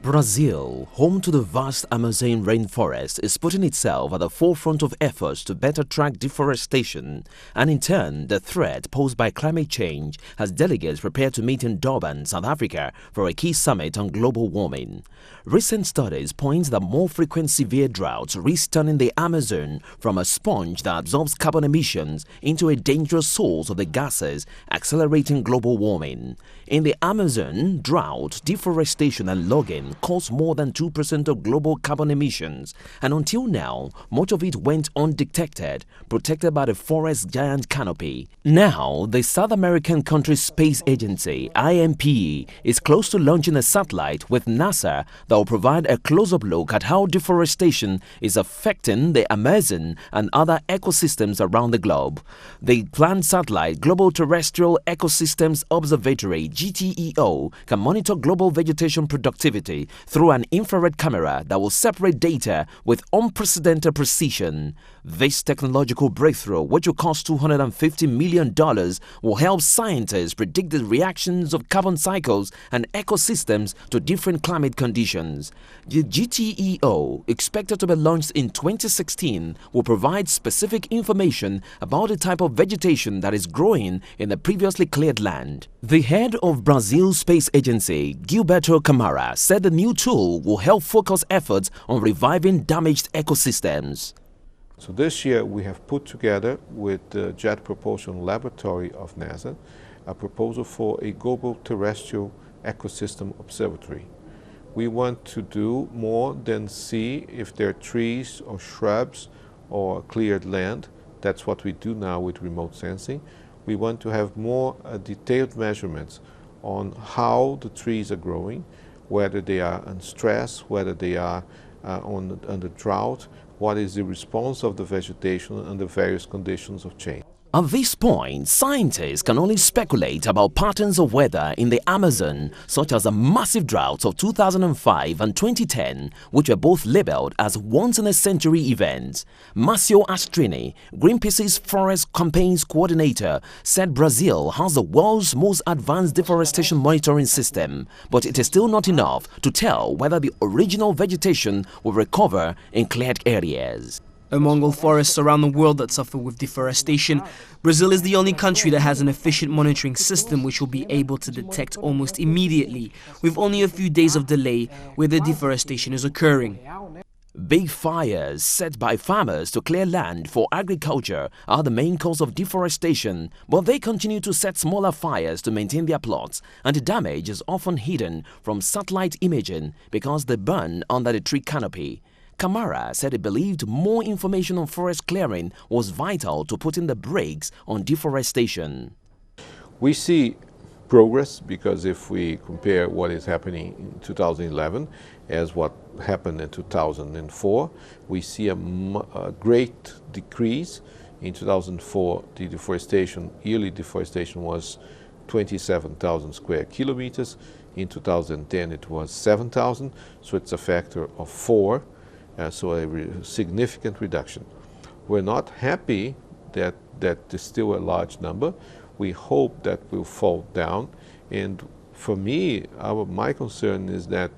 Brazil, home to the vast Amazon rainforest, is putting itself at the forefront of efforts to better track deforestation and, in turn, the threat posed by climate change as delegates prepare to meet in Durban, South Africa for a key summit on global warming. Recent studies point that more frequent severe droughts risk turning the Amazon from a sponge that absorbs carbon emissions into a dangerous source of the gases, accelerating global warming. In the Amazon, drought, deforestation and logging cause more than 2% of global carbon emissions, and until now, much of it went undetected, protected by the forest's giant canopy. Now, the South American country's space agency, IMPE, is close to launching a satellite with NASA that will provide a close-up look at how deforestation is affecting the Amazon and other ecosystems around the globe. The planned satellite, Global Terrestrial Ecosystems Observatory, GTEO, can monitor global vegetation productivity through an infrared camera that will separate data with unprecedented precision. This technological breakthrough, which will cost $250 million, will help scientists predict the reactions of carbon cycles and ecosystems to different climate conditions. The GTEO, expected to be launched in 2016, will provide specific information about the type of vegetation that is growing in the previously cleared land. The head of Brazil's space agency, Gilberto Camara, said the new tool will help focus efforts on reviving damaged ecosystems. So this year we have put together with the Jet Propulsion Laboratory of NASA a proposal for a global terrestrial ecosystem observatory. We want to do more than see if there are trees or shrubs or cleared land. That's what we do now with remote sensing. We want to have more detailed measurements on how the trees are growing, whether they are in stress, whether they are under drought, what is the response of the vegetation under various conditions of change. At this point, scientists can only speculate about patterns of weather in the Amazon, such as the massive droughts of 2005 and 2010, which were both labeled as once-in-a-century events. Marcio Astrini, Greenpeace's Forest Campaigns Coordinator, said Brazil has the world's most advanced deforestation monitoring system, but it is still not enough to tell whether the original vegetation will recover in cleared areas. Among all forests around the world that suffer with deforestation, Brazil is the only country that has an efficient monitoring system which will be able to detect almost immediately, with only a few days of delay, where the deforestation is occurring. Big fires set by farmers to clear land for agriculture are the main cause of deforestation, but they continue to set smaller fires to maintain their plots, and the damage is often hidden from satellite imaging because they burn under the tree canopy. Camara said he believed more information on forest clearing was vital to putting the brakes on deforestation. We see progress because if we compare what is happening in 2011 as what happened in 2004, we see a great decrease. In 2004, the deforestation, yearly deforestation was 27,000 square kilometers. In 2010, it was 7,000, so it's a factor of 4. So a significant reduction. We're not happy that is still a large number. We hope that will fall down. And for me, my concern is that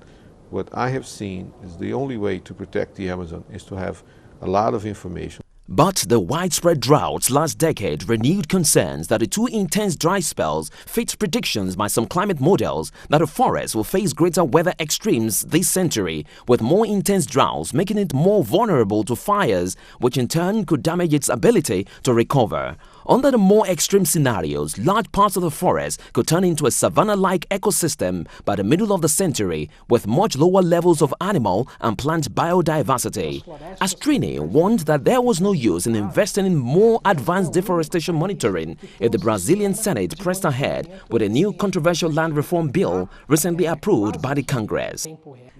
what I have seen is the only way to protect the Amazon is to have a lot of information. But the widespread droughts last decade renewed concerns that the too intense dry spells fit predictions by some climate models that the forest will face greater weather extremes this century, with more intense droughts making it more vulnerable to fires, which in turn could damage its ability to recover. Under the more extreme scenarios, large parts of the forest could turn into a savanna-like ecosystem by the middle of the century, with much lower levels of animal and plant biodiversity. Astrini warned that there was no use in investing in more advanced deforestation monitoring if the Brazilian Senate pressed ahead with a new controversial land reform bill recently approved by the Congress.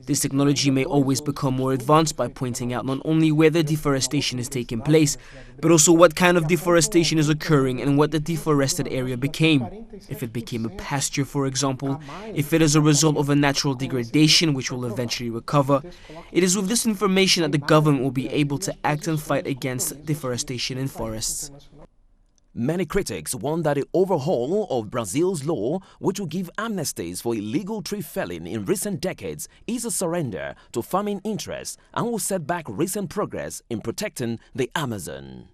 This technology may always become more advanced by pointing out not only where the deforestation is taking place, but also what kind of deforestation is occurring and what the deforested area became. If it became a pasture, for example, if it is a result of a natural degradation which will eventually recover. It is with this information that the government will be able to act and fight against deforestation in forests. Many critics warn that the overhaul of Brazil's law, which will give amnesties for illegal tree felling in recent decades, is a surrender to farming interests and will set back recent progress in protecting the Amazon.